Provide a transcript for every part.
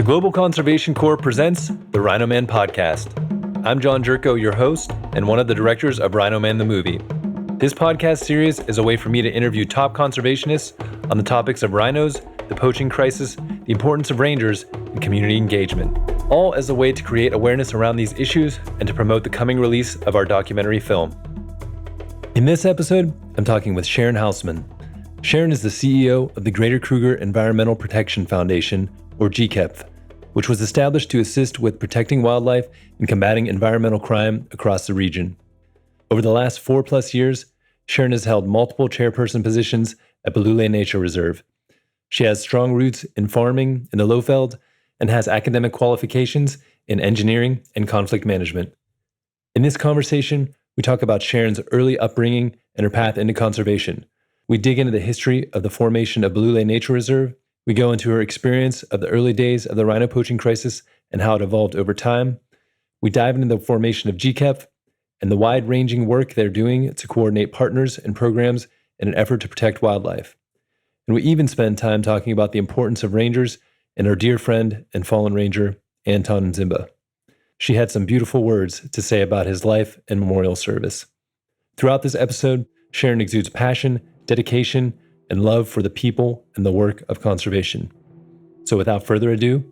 Global Conservation Corps presents the Rhino Man podcast. I'm John Jerko, your host, and one of the directors of Rhino Man the movie. This podcast series is a way for me to interview top conservationists on the topics of rhinos, the poaching crisis, the importance of rangers, and community engagement, all as a way to create awareness around these issues and to promote the coming release of our documentary film. In this episode, I'm talking with Sharon Haussmann. Sharon is the CEO of the Greater Kruger Environmental Protection Foundation, or GKEPF, which was established to assist with protecting wildlife and combating environmental crime across the region. Over the last 4+ years, Sharon has held multiple chairperson positions at Balule Nature Reserve. She has strong roots in farming in the Lowveld and has academic qualifications in engineering and conflict management. In this conversation, we talk about Sharon's early upbringing and her path into conservation. We dig into the history of the formation of Balule Nature Reserve. We go into her experience of the early days of the rhino poaching crisis and how it evolved over time. We dive into the formation of GKEPF and the wide-ranging work they're doing to coordinate partners and programs in an effort to protect wildlife. And we even spend time talking about the importance of rangers and our dear friend and fallen ranger, Anton Mzimba. She had some beautiful words to say about his life and memorial service. Throughout this episode, Sharon exudes passion, dedication, and love for the people and the work of conservation. So without further ado,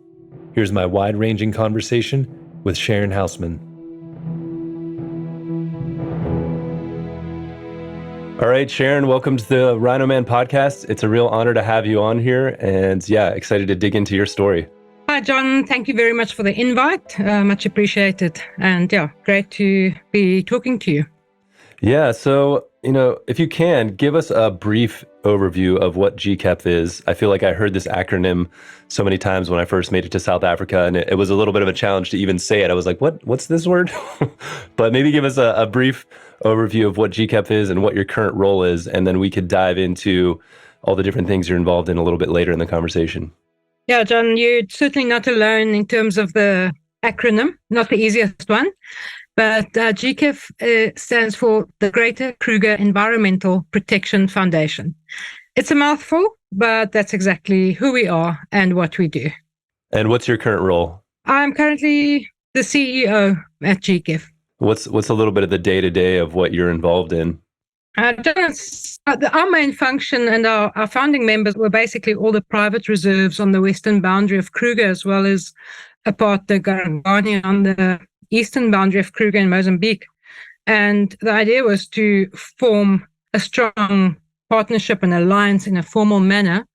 here's my wide-ranging conversation with Sharon Haussmann. All right, Sharon, welcome to the Rhino Man podcast. It's a real honor to have you on here, and excited to dig into your story. Hi, John. Thank you very much for the invite. Much appreciated. And great to be talking to you. Yeah, so, if you can, give us a brief overview of what GKEPF is. I feel like I heard this acronym so many times when I first made it to South Africa, and it was a little bit of a challenge to even say it. I was like, what's this word? But maybe give us a brief overview of what GKEPF is and what your current role is, and then we could dive into all the different things you're involved in a little bit later in the conversation. Yeah, John, you're certainly not alone in terms of the acronym, not the easiest one. But GKEPF stands for the Greater Kruger Environmental Protection Foundation. It's a mouthful, but that's exactly who we are and what we do. And what's your current role? I'm currently the CEO at GKEPF. What's a little bit of the day-to-day of what you're involved in? Our main function and our founding members were basically all the private reserves on the western boundary of Kruger, as well as a part the Garangani on the eastern boundary of Kruger in Mozambique. And the idea was to form a strong partnership and alliance in a formal manner.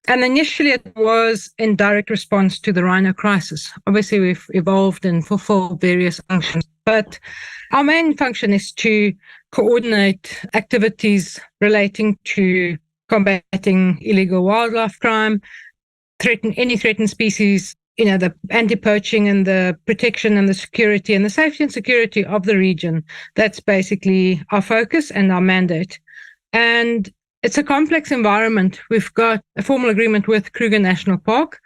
And initially it was in direct response to the rhino crisis. Obviously we've evolved and fulfilled various functions, but our main function is to coordinate activities relating to combating illegal wildlife crime, any threatened species, the anti-poaching and the protection and the security and the safety and security of the region. That's basically our focus and our mandate. And it's a complex environment. We've got a formal agreement with Kruger National Park,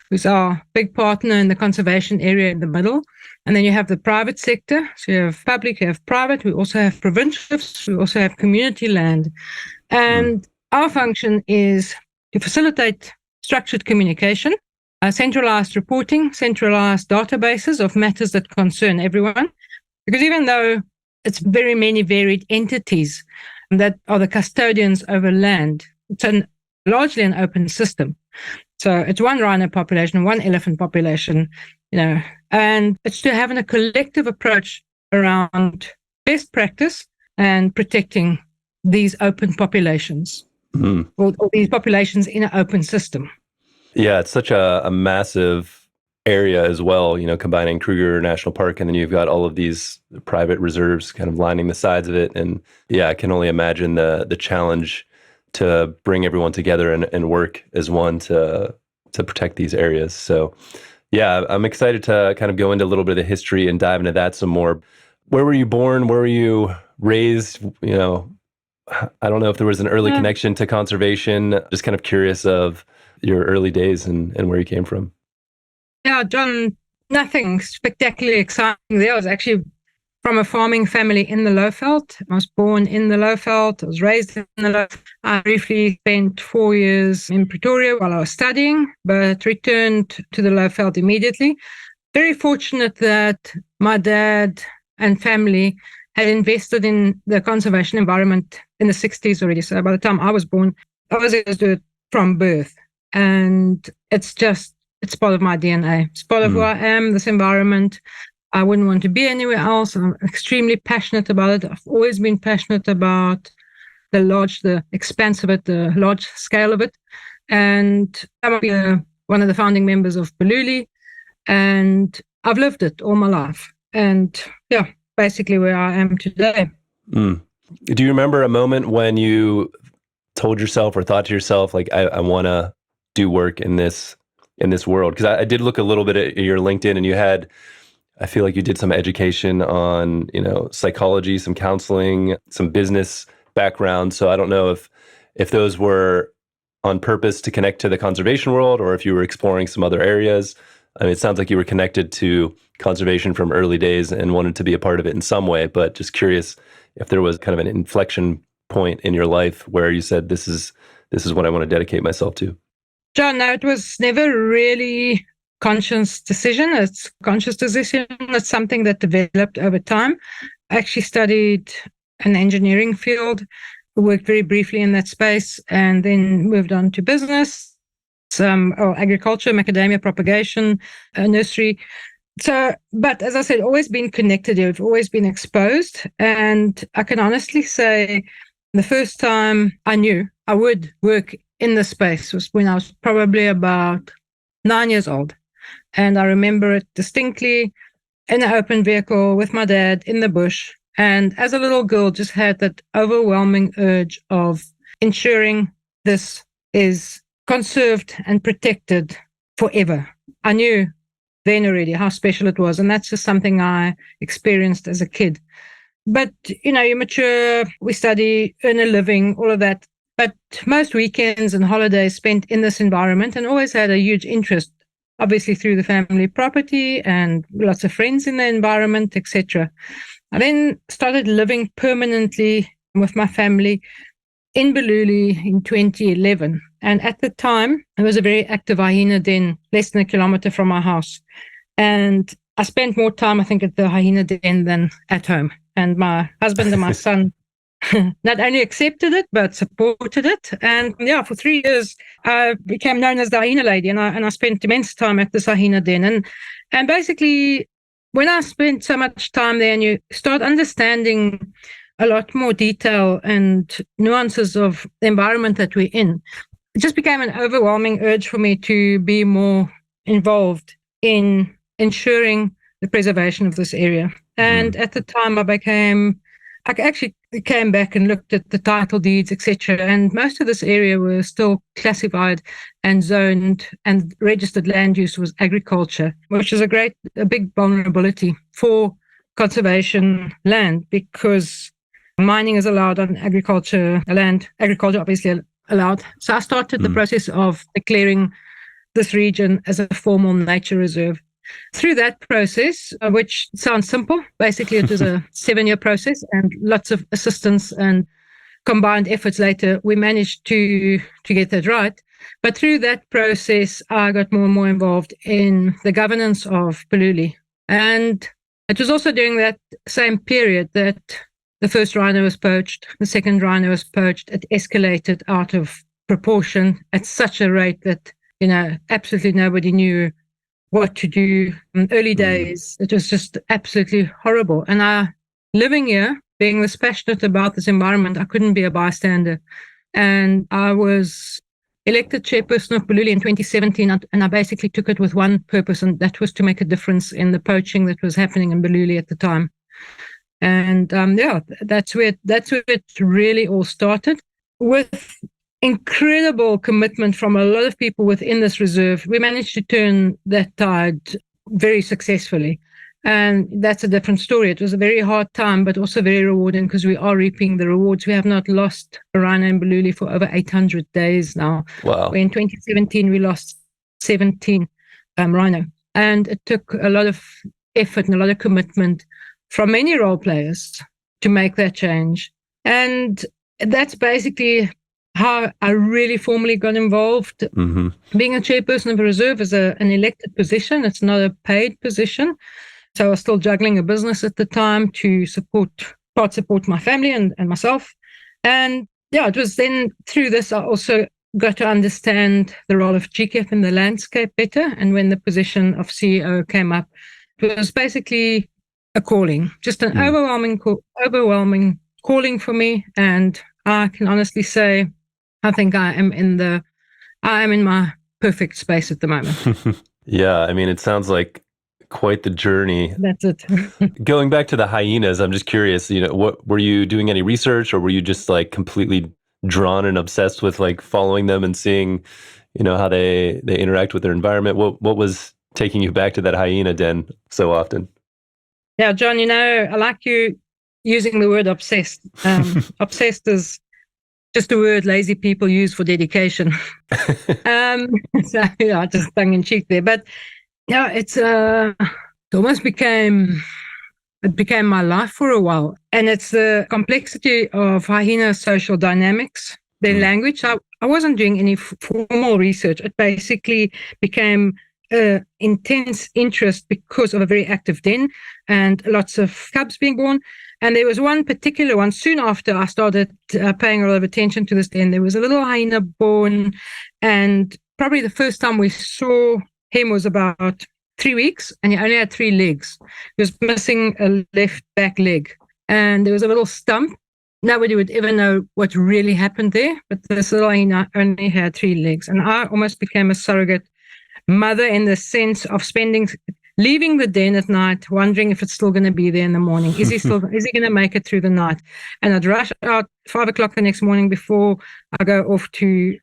who's our big partner in the conservation area in the middle. And then you have the private sector. So you have public, you have private. We also have provincial. We also have community land. And our function is to facilitate structured communication, centralized reporting, centralized databases of matters that concern everyone. Because even though it's very many varied entities that are the custodians over land, it's largely an open system. So it's one rhino population, one elephant population, and it's to having a collective approach around best practice and protecting these open populations, or these populations in an open system. Yeah, it's such a massive area as well, combining Kruger National Park, and then you've got all of these private reserves kind of lining the sides of it. And I can only imagine the challenge to bring everyone together and work as one to protect these areas. So I'm excited to kind of go into a little bit of the history and dive into that some more. Where were you born? Where were you raised? I don't know if there was an early connection to conservation. Just kind of curious of your early days and where you came from. Yeah, John, nothing spectacularly exciting there. I was actually from a farming family in the Lowveld. I was born in the Lowveld. I was raised in the Lowveld. I briefly spent 4 years in Pretoria while I was studying, but returned to the Lowveld immediately. Very fortunate that my dad and family had invested in the conservation environment in the 60s already. So by the time I was born, I was able to do it from birth. And it's part of my DNA. It's part of who I am, this environment. I wouldn't want to be anywhere else. I'm extremely passionate about it. I've always been passionate about the expanse of it, the large scale of it. And I'm one of the founding members of Balule, and I've lived it all my life. And yeah, basically where I am today. Do you remember a moment when you told yourself or thought to yourself, like, I want to do work in this world? Because I did look a little bit at your LinkedIn, and I feel like you did some education on, psychology, some counseling, some business background. So I don't know if those were on purpose to connect to the conservation world, or if you were exploring some other areas. I mean, it sounds like you were connected to conservation from early days and wanted to be a part of it in some way, but just curious if there was kind of an inflection point in your life where you said, this is what I want to dedicate myself to. John, no, it was never really conscious decision. It's conscious decision. It's something that developed over time. I actually studied an engineering field, worked very briefly in that space, and then moved on to business, agriculture, macadamia propagation, nursery. So, but as I said, always been connected here. I've always been exposed. And I can honestly say the first time I knew I would work in this space was when I was probably about 9 years old. And I remember it distinctly in an open vehicle with my dad in the bush. And as a little girl, just had that overwhelming urge of ensuring this is conserved and protected forever. I knew then already how special it was. And that's just something I experienced as a kid. But, you mature, we study, earn a living, all of that. But most weekends and holidays spent in this environment, and always had a huge interest, obviously through the family property and lots of friends in the environment, etc. I then started living permanently with my family in Balule in 2011. And at the time, there was a very active hyena den less than a kilometer from my house. And I spent more time, I think, at the hyena den than at home. And my husband and my son not only accepted it, but supported it. And yeah, for 3 years, I became known as the hyena lady, and I spent immense time at this hyena den. And basically, when I spent so much time there, and you start understanding a lot more detail and nuances of the environment that we're in, it just became an overwhelming urge for me to be more involved in ensuring the preservation of this area. And at the time, I actually came back and looked at the title deeds, etc. And most of this area was still classified and zoned, and registered land use was agriculture, which is a big vulnerability for conservation land, because mining is allowed on agriculture land. Agriculture obviously allowed. So I started the process of declaring this region as a formal nature reserve. Through that process, which sounds simple, basically it was a 7-year process and lots of assistance and combined efforts later, we managed to get that right. But through that process, I got more and more involved in the governance of Balule. And it was also during that same period that the first rhino was poached, the second rhino was poached. It escalated out of proportion at such a rate that, absolutely nobody knew what to do. In early days, it was just absolutely horrible. And living here, being this passionate about this environment, I couldn't be a bystander. And I was elected chairperson of Balule in 2017, and I basically took it with one purpose, and that was to make a difference in the poaching that was happening in Balule at the time. And that's where it really all started. With incredible commitment from a lot of people within this reserve, we managed to turn that tide very successfully. And that's a different story. It was a very hard time, but also very rewarding, because we are reaping the rewards. We have not lost a rhino in Balule for over 800 days now. Wow. In 2017, we lost 17 rhino. And it took a lot of effort and a lot of commitment from many role players to make that change. And that's basically how I really formally got involved. Being a chairperson of a reserve is an elected position. It's not a paid position. So I was still juggling a business at the time to support my family and myself. And yeah, it was then through this I also got to understand the role of GKEPF in the landscape better. And when the position of CEO came up, it was basically a calling, just an overwhelming calling for me. And I can honestly say, I think I am in my perfect space at the moment. Yeah, I mean, it sounds like quite the journey. That's it. Going back to the hyenas, I'm just curious, what were you doing any research, or were you just like completely drawn and obsessed with like following them and seeing, how they interact with their environment? What was taking you back to that hyena den so often? Yeah, John, I like you using the word obsessed. Obsessed is just a word lazy people use for dedication. So yeah, just tongue in cheek there. But yeah, it almost became my life for a while. And it's the complexity of hyena social dynamics, their language. I wasn't doing any formal research. It basically became intense interest because of a very active den and lots of cubs being born. And there was one particular one soon after I started paying a lot of attention to this den. There was a little hyena born, and probably the first time we saw him was about 3 weeks, and he only had 3 legs. He was missing a left back leg, and there was a little stump. Nobody would ever know what really happened there, but this little hyena only had 3 legs. And I almost became a surrogate mother in the sense of leaving the den at night, wondering if it's still going to be there in the morning. Is he going to make it through the night? And I'd rush out 5 o'clock the next morning before I go off to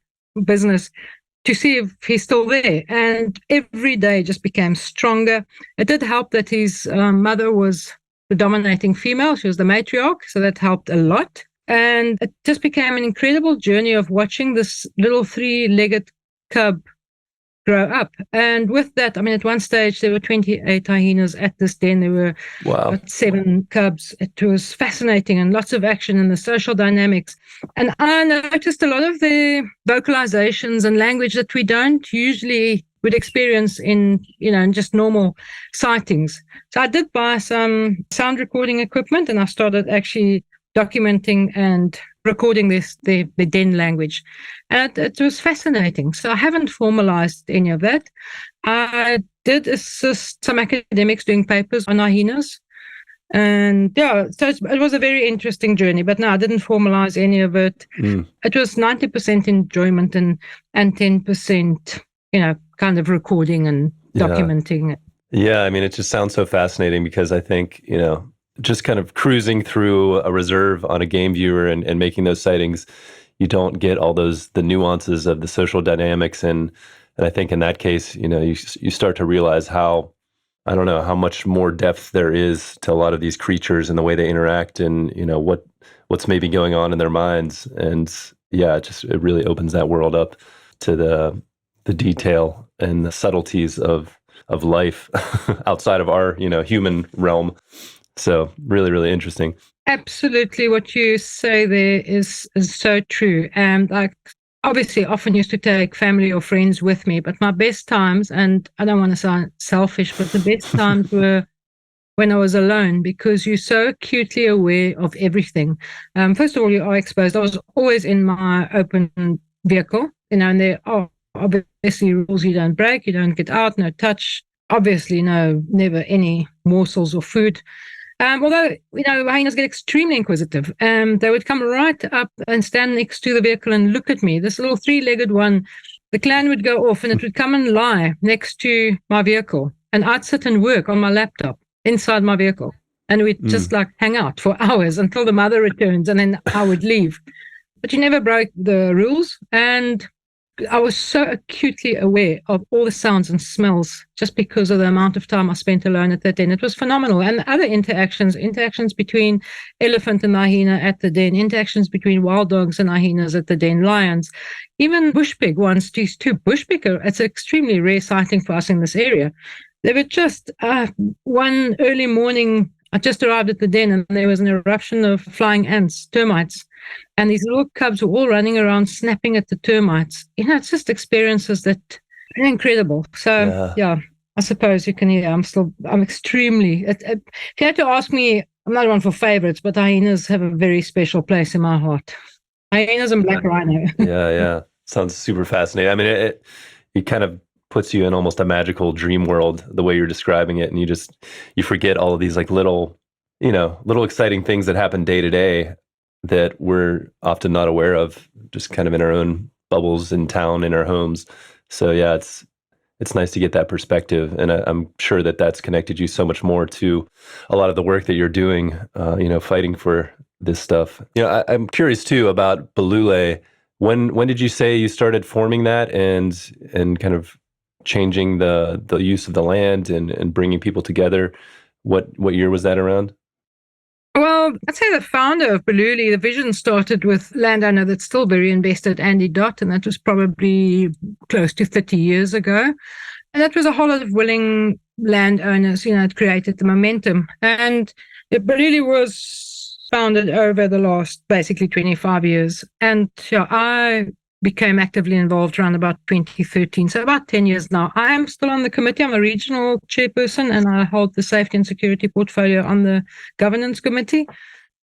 business to see if he's still there. And every day just became stronger. It did help that his mother was the dominating female. She was the matriarch, so that helped a lot. And it just became an incredible journey of watching this little 3-legged cub grow up. And with that, I mean, at one stage, there were 28 hyenas at this den. There were 7 cubs. It was fascinating and lots of action in the social dynamics. And I noticed a lot of the vocalizations and language that we don't usually would experience in just normal sightings. So I did buy some sound recording equipment, and I started actually documenting and recording the den language. And it was fascinating. So I haven't formalized any of that. I did assist some academics doing papers on hyenas. And yeah, so it was a very interesting journey. But no, I didn't formalize any of it. It was 90% enjoyment and 10%, kind of recording and documenting. Yeah, I mean, it just sounds so fascinating because I think, just kind of cruising through a reserve on a game viewer and making those sightings, you don't get all the nuances of the social dynamics. And I think in that case, you start to realize how much more depth there is to a lot of these creatures and the way they interact and, what's maybe going on in their minds. And yeah, it really opens that world up to the detail and the subtleties of life outside of our, human realm. So really, really interesting. Absolutely. What you say there is so true. And I obviously often used to take family or friends with me, but my best times, and I don't want to sound selfish, but the best times were when I was alone, because you're so acutely aware of everything. First of all, you are exposed. I was always in my open vehicle, and there are obviously rules you don't break, you don't get out, no touch, obviously never any morsels or food. Although, hyenas get extremely inquisitive. They would come right up and stand next to the vehicle and look at me. This little 3-legged one, the clan would go off and it would come and lie next to my vehicle. And I'd sit and work on my laptop inside my vehicle. And we'd just hang out for hours until the mother returns, and then I would leave. But you never broke the rules. And I was so acutely aware of all the sounds and smells just because of the amount of time I spent alone at that den. It was phenomenal. And other interactions between elephant and hyena at the den, interactions between wild dogs and hyenas at the den, lions, even bush pig once, these 2 bush pig. It's an extremely rare sighting for us in this area. They were just one early morning, I just arrived at the den and there was an eruption of flying ants, termites. And these little cubs were all running around snapping at the termites. It's just experiences that are incredible. So, yeah, I suppose you can hear I'm extremely, if you had to ask me, I'm not one for favorites, but hyenas have a very special place in my heart. Hyenas and black rhino. Yeah. Sounds super fascinating. I mean, it kind of puts you in almost a magical dream world, the way you're describing it. And you forget all of these like little exciting things that happen day to day that we're often not aware of, just kind of in our own bubbles in town, in our homes. So yeah, it's nice to get that perspective. And I'm sure that that's connected you so much more to a lot of the work that you're doing, fighting for this stuff. I'm curious too about Balule. When did you say you started forming that and kind of changing the use of the land and bringing people together? What year was that around? Well, I'd say the founder of Balule, the vision started with landowner that's still very invested, Andy Dott, and that was probably close to 30 years ago. And that was a whole lot of willing landowners, it created the momentum. And Balule was founded over the last basically 25 years. And I became actively involved around about 2013, so about 10 years now. I am still on the committee. I'm a regional chairperson and I hold the safety and security portfolio on the governance committee.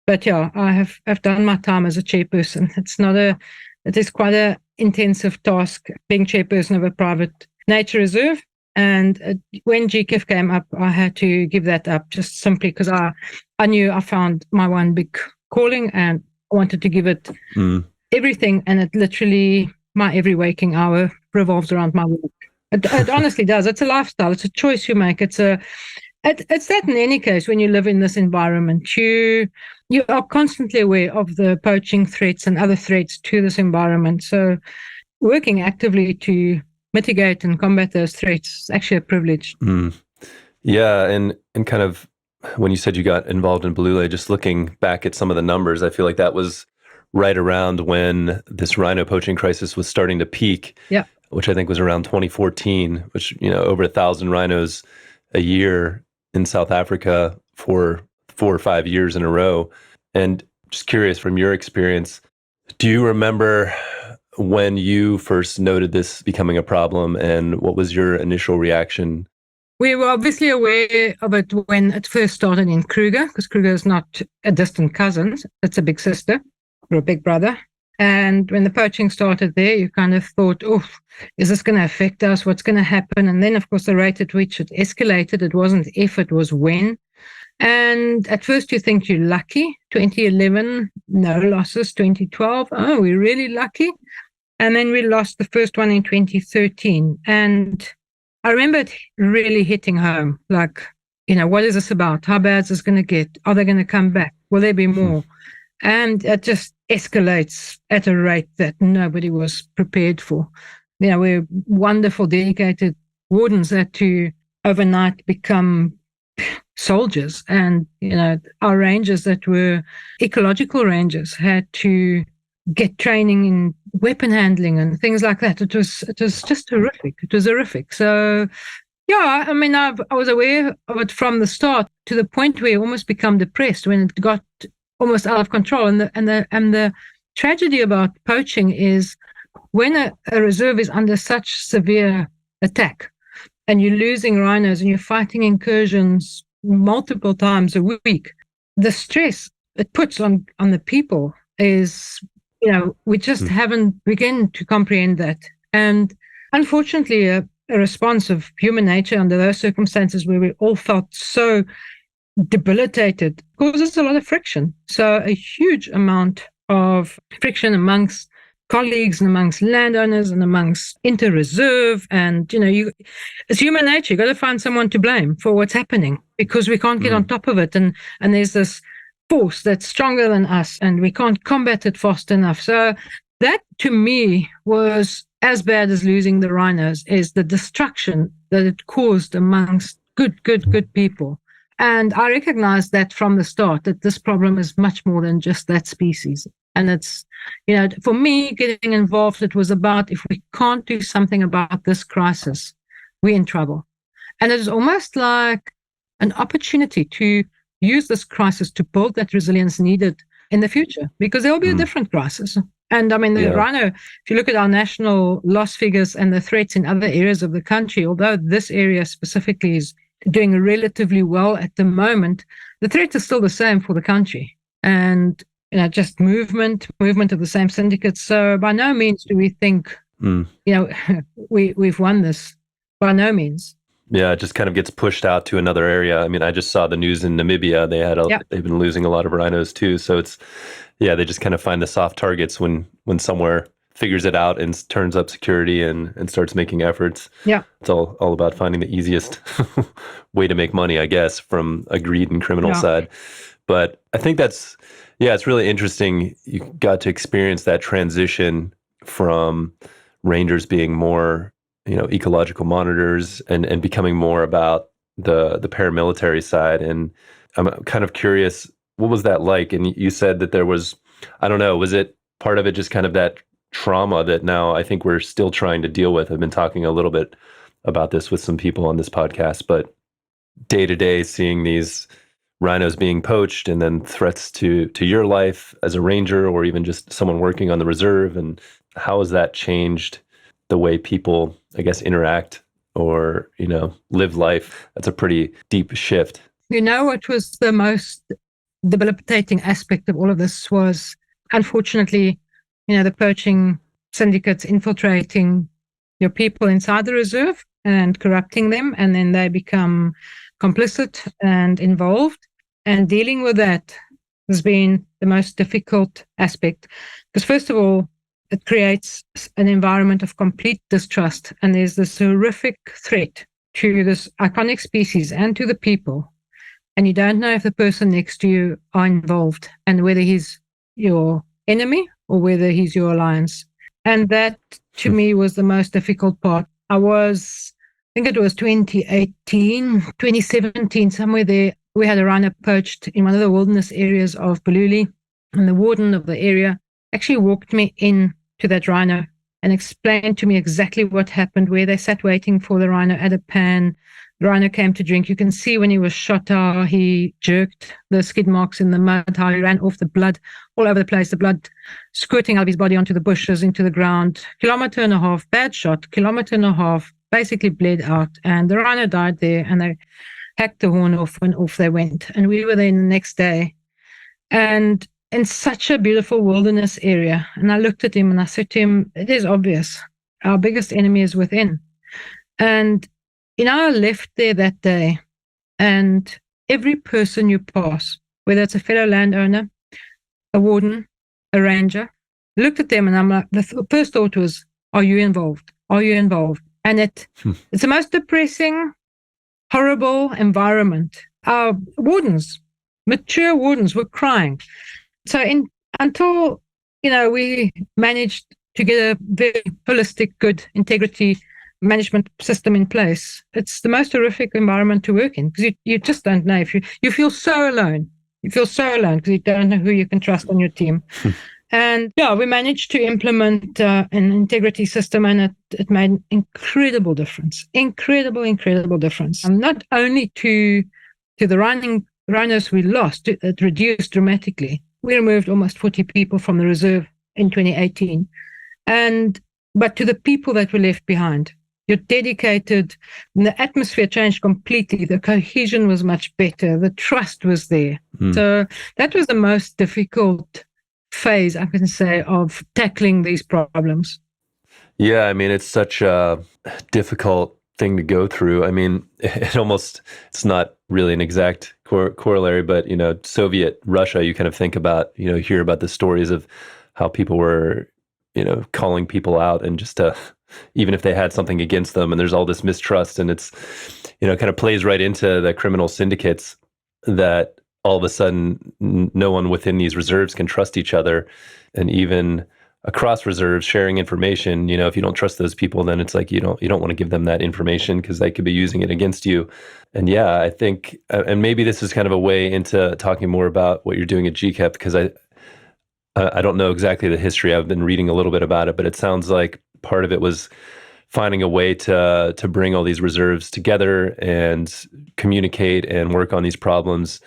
But I have done my time as a chairperson. It is quite an intensive task being chairperson of a private nature reserve. And when GKEPF came up, I had to give that up just simply because I knew I found my one big calling and I wanted to give it everything. And it literally, my every waking hour revolves around my work. It honestly does. It's a lifestyle. It's a choice you make. It's that in any case, when you live in this environment, you are constantly aware of the poaching threats and other threats to this environment. So working actively to mitigate and combat those threats is actually a privilege. Yeah, and kind of when you said you got involved in Balule, just looking back at some of the numbers, I feel like that was right around when this rhino poaching crisis was starting to peak, which I think was around 2014, which, over 1,000 rhinos a year in South Africa for 4 or 5 years in a row. And just curious from your experience, do you remember when you first noted this becoming a problem and what was your initial reaction? We were obviously aware of it when it first started in Kruger, because Kruger is not a distant cousin. It's a big sister or a big brother. And when the poaching started there, you kind of thought, is this going to affect us? What's going to happen? And then, of course, the rate at which it escalated, it wasn't if, it was when. And at first you think you're lucky. 2011, no losses. 2012, we're really lucky. And then we lost the first one in 2013. And I remember it really hitting home. Like, what is this about? How bad is this going to get? Are they going to come back? Will there be more? And it just escalates at a rate that nobody was prepared for. We're wonderful, dedicated wardens that to overnight become soldiers. And, our rangers that were ecological rangers had to get training in weapon handling and things like that. It was just horrific. It was horrific. So, I was aware of it from the start to the point where I almost become depressed when it got almost out of control. And the tragedy about poaching is when a reserve is under such severe attack and you're losing rhinos and you're fighting incursions multiple times a week, the stress it puts on the people is, we just haven't begun to comprehend that. And unfortunately, a response of human nature under those circumstances where we all felt so debilitated causes a lot of friction. So a huge amount of friction amongst colleagues and amongst landowners and amongst inter-reserve. And, it's human nature. You've got to find someone to blame for what's happening because we can't get on top of it. And there's this force that's stronger than us and we can't combat it fast enough. So that to me was as bad as losing the rhinos, is the destruction that it caused amongst good people. And I recognized that from the start, that this problem is much more than just that species. And it's, for me, getting involved, it was about, if we can't do something about this crisis, we're in trouble. And it was almost like an opportunity to use this crisis to build that resilience needed in the future, because there will be a different crisis. And I mean, the rhino, if you look at our national loss figures and the threats in other areas of the country, although this area specifically is doing relatively well at the moment, the threat is still the same for the country. And, just movement of the same syndicates. So by no means do we think, we've won this. By no means. Yeah, it just kind of gets pushed out to another area. I mean, I just saw the news in Namibia. They've been losing a lot of rhinos too. So they just kind of find the soft targets when somewhere figures it out and turns up security and starts making efforts. Yeah. It's all about finding the easiest way to make money, I guess, from a greed and criminal side. But I think it's really interesting. You got to experience that transition from rangers being more, ecological monitors and becoming more about the paramilitary side. And I'm kind of curious, what was that like? And you said that there was, I don't know, was it part of it just kind of that trauma that now I think we're still trying to deal with? I've been talking a little bit about this with some people on this podcast, but day to day seeing these rhinos being poached and then threats to your life as a ranger or even just someone working on the reserve, and how has that changed the way people, I guess, interact or, live life? That's a pretty deep shift. What was the most debilitating aspect of all of this was, unfortunately, the poaching syndicates infiltrating your people inside the reserve and corrupting them, and then they become complicit and involved. And dealing with that has been the most difficult aspect, because first of all, it creates an environment of complete distrust, and there's this horrific threat to this iconic species and to the people, and you don't know if the person next to you are involved and whether he's your enemy or whether he's your alliance. And that, to me, was the most difficult part. I think it was 2018, 2017, somewhere there, we had a rhino poached in one of the wilderness areas of Balule, and the warden of the area actually walked me in to that rhino and explained to me exactly what happened, where they sat waiting for the rhino at a pan. The rhino came to drink. You can see when he was shot how he jerked the skid marks in the mud, how he ran off, the blood all over the place, the blood squirting out of his body onto the bushes, into the ground. Kilometer and a half, bad shot, kilometer and a half, basically bled out. And the rhino died there, and they hacked the horn off, and off they went. And we were there the next day. And in such a beautiful wilderness area. And I looked at him and I said to him, it is obvious. Our biggest enemy is within. And, I left there that day, and every person you pass, whether it's a fellow landowner, a warden, a ranger, looked at them and I'm like, the first thought was, are you involved? Are you involved? And it's the most depressing, horrible environment. Our wardens, mature wardens, were crying. So until, we managed to get a very holistic, good integrity management system in place, it's the most horrific environment to work in, because you just don't know. If you feel so alone. You feel so alone because you don't know who you can trust on your team. And we managed to implement an integrity system, and it made an incredible difference. Incredible difference. And not only to the rhinos we lost, it reduced dramatically. We removed almost 40 people from the reserve in 2018. But to the people that were left behind, you're dedicated, the atmosphere changed completely. The cohesion was much better. The trust was there. So that was the most difficult phase, I can say, of tackling these problems. Yeah, I mean, it's such a difficult thing to go through. I mean, it's not really an exact corollary, but, Soviet Russia, you kind of think about, hear about the stories of how people were, calling people out and just even if they had something against them, and there's all this mistrust, and it's, kind of plays right into the criminal syndicates that all of a sudden no one within these reserves can trust each other. And even across reserves, sharing information, if you don't trust those people, then it's like you don't want to give them that information because they could be using it against you. And I think, and maybe this is kind of a way into talking more about what you're doing at GKEPF, because I don't know exactly the history. I've been reading a little bit about it, but it sounds like part of it was finding a way to bring all these reserves together and communicate and work on these problems.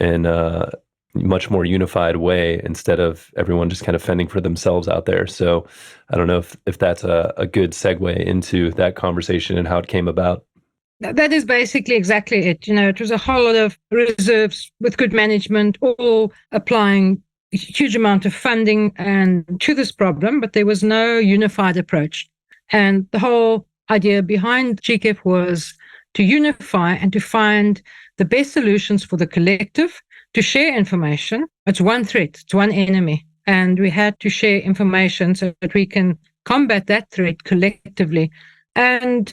in a much more unified way instead of everyone just kind of fending for themselves out there. So I don't know if that's a good segue into that conversation and how it came about. That is basically exactly it. It was a whole lot of reserves with good management, all applying a huge amount of funding and to this problem, but there was no unified approach. And the whole idea behind GKEPF was to unify and to find the best solutions for the collective, to share information. It's one threat, it's one enemy. And we had to share information so that we can combat that threat collectively. And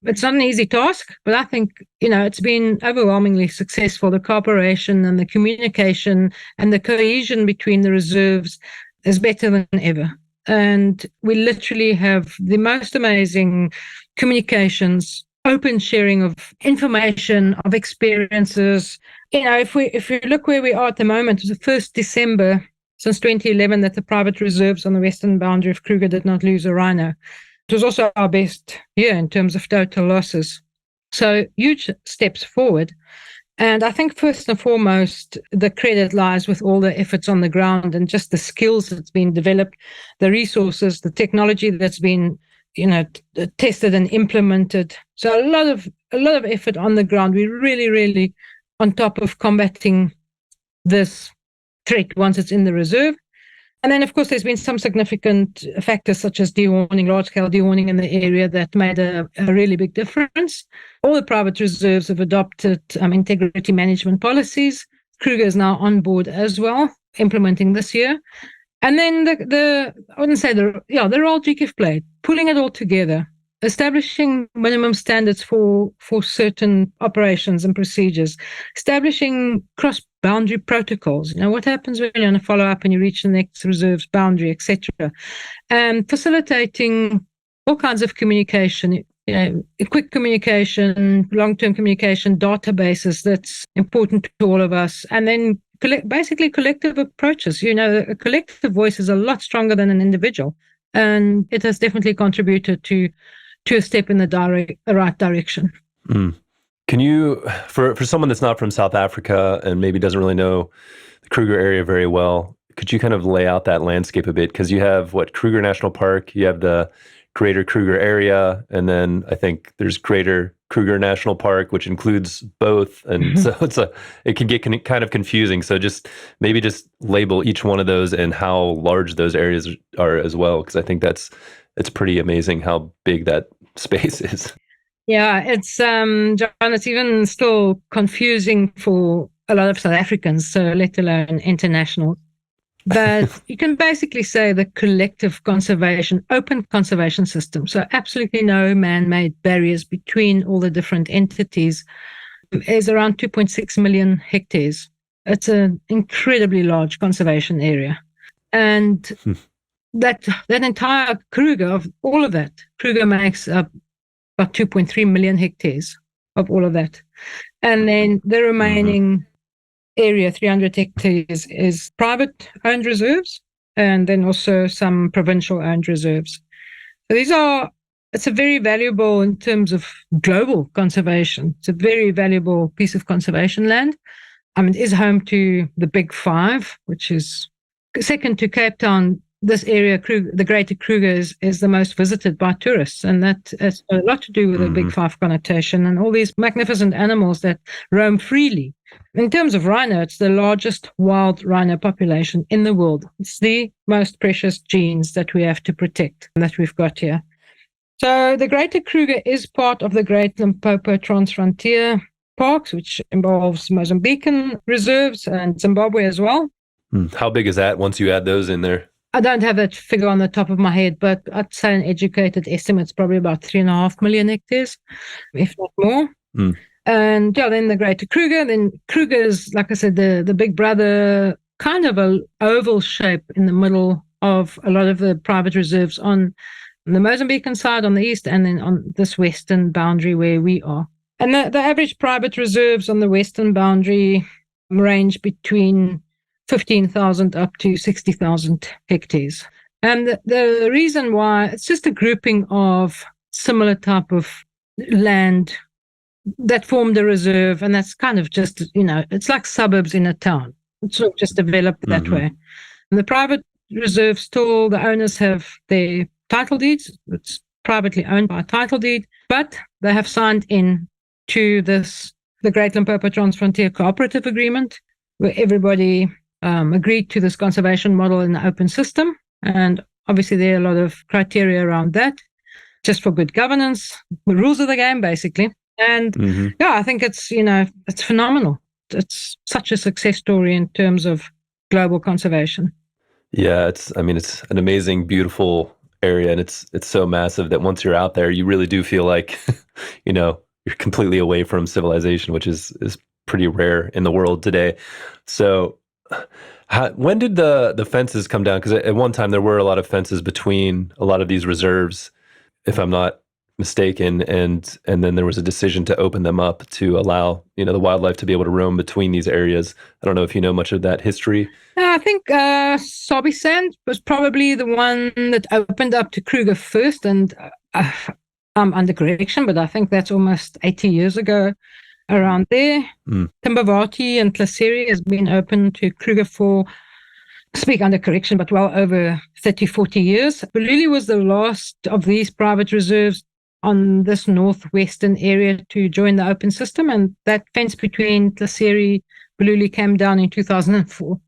it's not an easy task, but I think, it's been overwhelmingly successful. The cooperation and the communication and the cohesion between the reserves is better than ever. And we literally have the most amazing communications, open sharing of information, of experiences. If we look where we are at the moment, it was the 1st December since 2011 that the private reserves on the western boundary of Kruger did not lose a rhino. It was also our best year in terms of total losses. So huge steps forward. And I think first and foremost, the credit lies with all the efforts on the ground and just the skills that's been developed, the resources, the technology that's been, tested and implemented. So a lot of effort on the ground. We're really, really on top of combating this threat once it's in the reserve. And then, of course, there's been some significant factors such as dewarning, large-scale dewarning in the area that made a really big difference. All the private reserves have adopted integrity management policies. Kruger is now on board as well, implementing this year. And then the role GKEPF played, pulling it all together, establishing minimum standards for certain operations and procedures, establishing cross-boundary protocols. What happens when you're on a follow-up and you reach the next reserve's boundary, etc. And facilitating all kinds of communication, quick communication, long-term communication, databases that's important to all of us. And then basically collective approaches. A collective voice is a lot stronger than an individual. And it has definitely contributed to a step in the right direction. Can you, for someone that's not from South Africa and maybe doesn't really know the Kruger area very well, could you kind of lay out that landscape a bit? Because you have Kruger National Park, you have the Greater Kruger Area, and then I think there's Greater Kruger National Park, which includes both. And so it can get kind of confusing. So just label each one of those and how large those areas are as well. Because I think it's pretty amazing how big that space is. Yeah, it's John, it's even still confusing for a lot of South Africans, so let alone international. But you can basically say the collective conservation, open conservation system. So absolutely no man-made barriers between all the different entities is around 2.6 million hectares. It's an incredibly large conservation area. And that entire Kruger, of all of that, Kruger makes up about 2.3 million hectares of all of that. And then the remaining area, 300 hectares, is private-owned reserves, and then also some provincial-owned reserves. So it's a very valuable in terms of global conservation. It's a very valuable piece of conservation land. It is home to the Big Five, which is second to Cape Town. This area, the Greater Kruger, is the most visited by tourists, and that has a lot to do with the Big Five connotation and all these magnificent animals that roam freely. In terms of rhino, it's the largest wild rhino population in the world. It's the most precious genes that we have to protect that we've got here. So the Greater Kruger is part of the Great Limpopo Transfrontier Parks, which involves Mozambican reserves and Zimbabwe as well. How big is that once you add those in there? I don't have that figure on the top of my head, but I'd say an educated estimate is probably about 3.5 million hectares, if not more. And then the Greater Kruger. Then Kruger is, like I said, the big brother, kind of an oval shape in the middle of a lot of the private reserves on the Mozambican side on the east, and then on this western boundary where we are. And the average private reserves on the western boundary range between 15,000 up to 60,000 hectares. And the reason why, it's just a grouping of similar type of land that formed the reserve, and that's kind of just, it's like suburbs in a town. It's sort of just developed that way. And the private reserve still, the owners have their title deeds. It's privately owned by a title deed, but they have signed in to the Great Limpopo Transfrontier Cooperative Agreement, where everybody agreed to this conservation model in the open system. And obviously there are a lot of criteria around that, just for good governance, the rules of the game, basically. And I think it's, it's phenomenal. It's such a success story in terms of global conservation. Yeah, it's an amazing, beautiful area, and it's so massive that once you're out there, you really do feel like, you're completely away from civilization, which is pretty rare in the world today. So when did the fences come down? Because at one time there were a lot of fences between a lot of these reserves, if I'm not mistaken, and then there was a decision to open them up to allow the wildlife to be able to roam between these areas. I don't know if you know much of that history. I think Sobisand was probably the one that opened up to Kruger first, and I'm under correction, but I think that's almost 80 years ago, around there. Timbavati and Tlaseri has been open to Kruger for, speak under correction, but well over 30, 40 years. Balule was the last of these private reserves on this northwestern area to join the open system, and that fence between Tlaseri and Balule came down in 2004.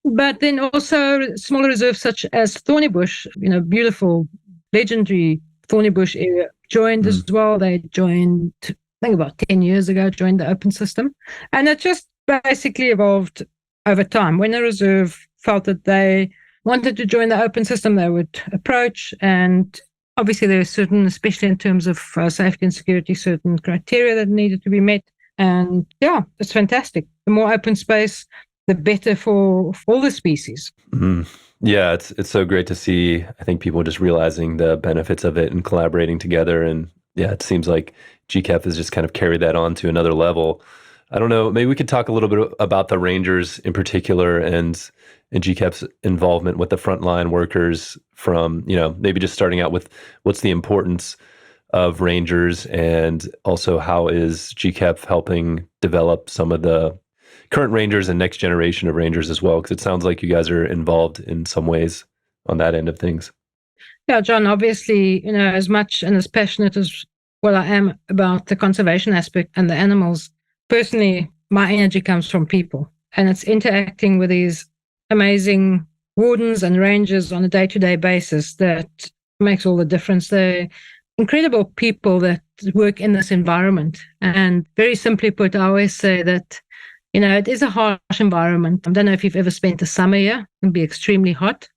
But then also smaller reserves such as Thornybush, beautiful, legendary Thornybush area, joined as well. They joined, I think about 10 years ago, joined the open system. And it just basically evolved over time. When a reserve felt that they wanted to join the open system, they would approach, and obviously there are certain, especially in terms of safety and security, certain criteria that needed to be met. And it's fantastic. The more open space, the better for all the species. Yeah, it's so great to see, I think, people just realizing the benefits of it and collaborating together. And it seems like GKEPF has just kind of carried that on to another level. I don't know, maybe we could talk a little bit about the rangers in particular and GKEPF's involvement with the frontline workers, from, maybe just starting out with what's the importance of rangers, and also how is GKEPF helping develop some of the current rangers and next generation of rangers as well, because it sounds like you guys are involved in some ways on that end of things. Yeah, John, obviously, as much and as passionate as I am about the conservation aspect and the animals, personally, my energy comes from people, and it's interacting with these amazing wardens and rangers on a day-to-day basis that makes all the difference. They're incredible people that work in this environment. And very simply put, I always say that it is a harsh environment. I don't know if you've ever spent a summer here. It can be extremely hot.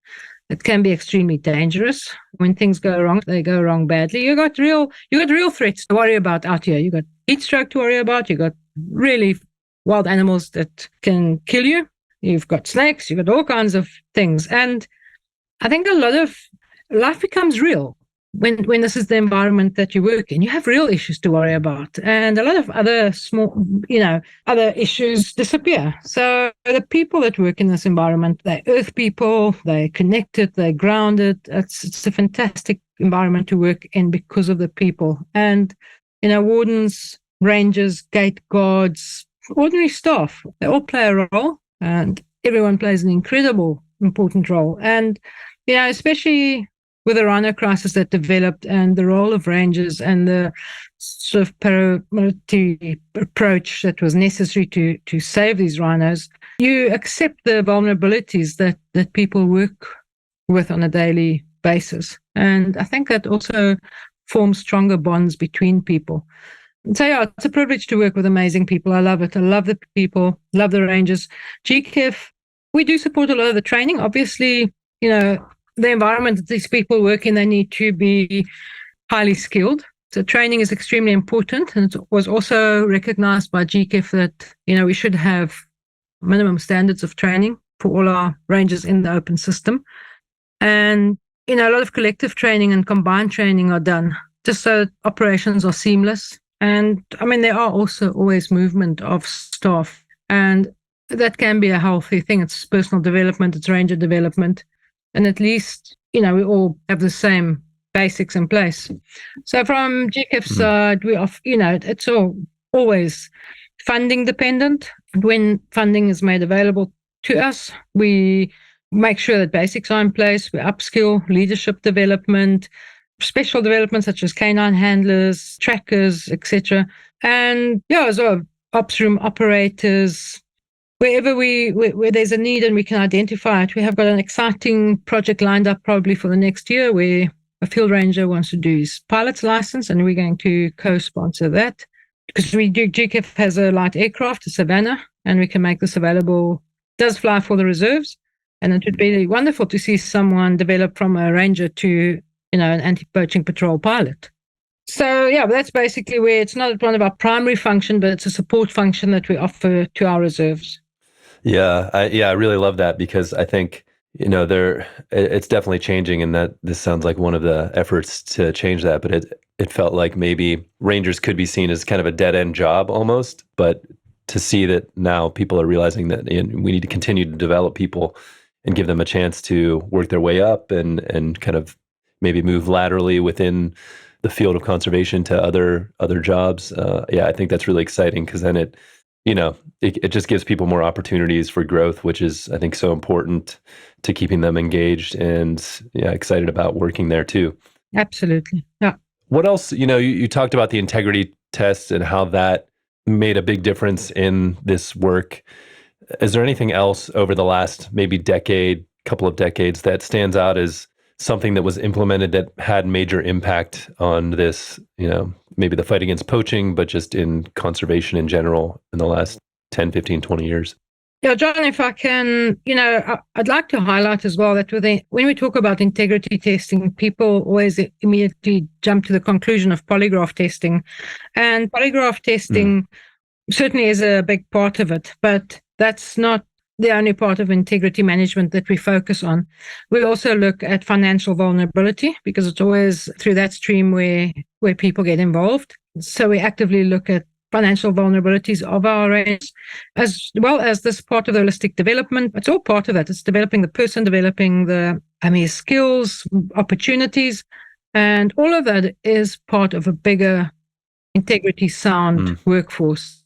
It can be extremely dangerous. When things go wrong, they go wrong badly. You got real threats to worry about out here. You got heat stroke to worry about. You got really wild animals that can kill you. You've got snakes. You've got all kinds of things. And I think a lot of life becomes real when this is the environment that you work in. You have real issues to worry about, and a lot of other small, other issues disappear. So the people that work in this environment, they're earth people, they're connected, they're grounded. It's a fantastic environment to work in because of the people. And, wardens, rangers, gate guards, ordinary staff, they all play a role, and everyone plays an incredible, important role. And, especially with the rhino crisis that developed, and the role of rangers and the sort of paramilitary approach that was necessary to save these rhinos, you accept the vulnerabilities that people work with on a daily basis. And I think that also forms stronger bonds between people. And so, it's a privilege to work with amazing people. I love it. I love the people, love the rangers. GKEPF, we do support a lot of the training. Obviously, the environment that these people work in, they need to be highly skilled. So training is extremely important. And it was also recognized by GKEPF that, we should have minimum standards of training for all our rangers in the open system. And, a lot of collective training and combined training are done just so that operations are seamless. And there are also always movement of staff, and that can be a healthy thing. It's personal development, it's ranger development. And at least, we all have the same basics in place. So from GKEPF's side, it's all always funding dependent. When funding is made available to us, we make sure that basics are in place. We upskill, leadership development, special development such as canine handlers, trackers, etc. And as well, ops room operators. Wherever where there's a need and we can identify it, we have got an exciting project lined up probably for the next year where a field ranger wants to do his pilot's license, and we're going to co-sponsor that because GKEPF has a light aircraft, a Savannah, and we can make this available. It does fly for the reserves, and it would be wonderful to see someone develop from a ranger to, an anti-poaching patrol pilot. So that's basically where it's not one of our primary function, but it's a support function that we offer to our reserves. Yeah, I really love that because I think, it's definitely changing, and that this sounds like one of the efforts to change that. But it felt like maybe rangers could be seen as kind of a dead end job almost. But to see that now people are realizing that we need to continue to develop people and give them a chance to work their way up and kind of maybe move laterally within the field of conservation to other jobs. I think that's really exciting because then it just gives people more opportunities for growth, which is, I think, so important to keeping them engaged and excited about working there too. Absolutely. Yeah. What else, you talked about the integrity tests and how that made a big difference in this work. Is there anything else over the last maybe couple of decades that stands out as something that was implemented that had major impact on this, maybe the fight against poaching, but just in conservation in general in the last 10, 15, 20 years? Yeah, John, if I can, I'd like to highlight as well that when we talk about integrity testing, people always immediately jump to the conclusion of polygraph testing. And polygraph testing certainly is a big part of it, but that's not the only part of integrity management that we focus on. We also look at financial vulnerability because it's always through that stream where people get involved. So we actively look at financial vulnerabilities of our range, as well as this part of the holistic development. It's all part of that. It's developing the person, developing the skills, opportunities, and all of that is part of a bigger integrity sound workforce.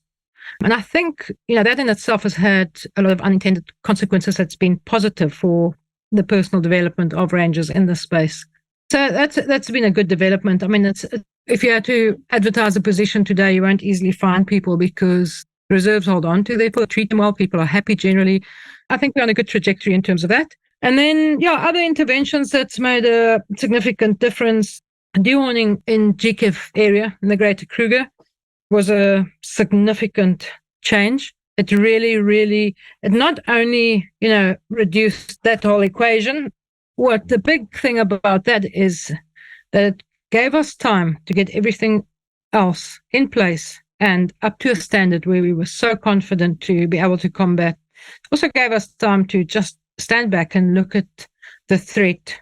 And I think, that in itself has had a lot of unintended consequences that's been positive for the personal development of rangers in this space. So that's been a good development. I mean, if you had to advertise a position today, you won't easily find people because reserves hold on to their people, treat them well, people are happy generally. I think we're on a good trajectory in terms of that. And then, other interventions that's made a significant difference. Dewarning in GKEPF area in the Greater Kruger was a significant change. It really, it not only, reduced that whole equation. What the big thing about that is that it gave us time to get everything else in place and up to a standard where we were so confident to be able to combat. It also gave us time to just stand back and look at the threat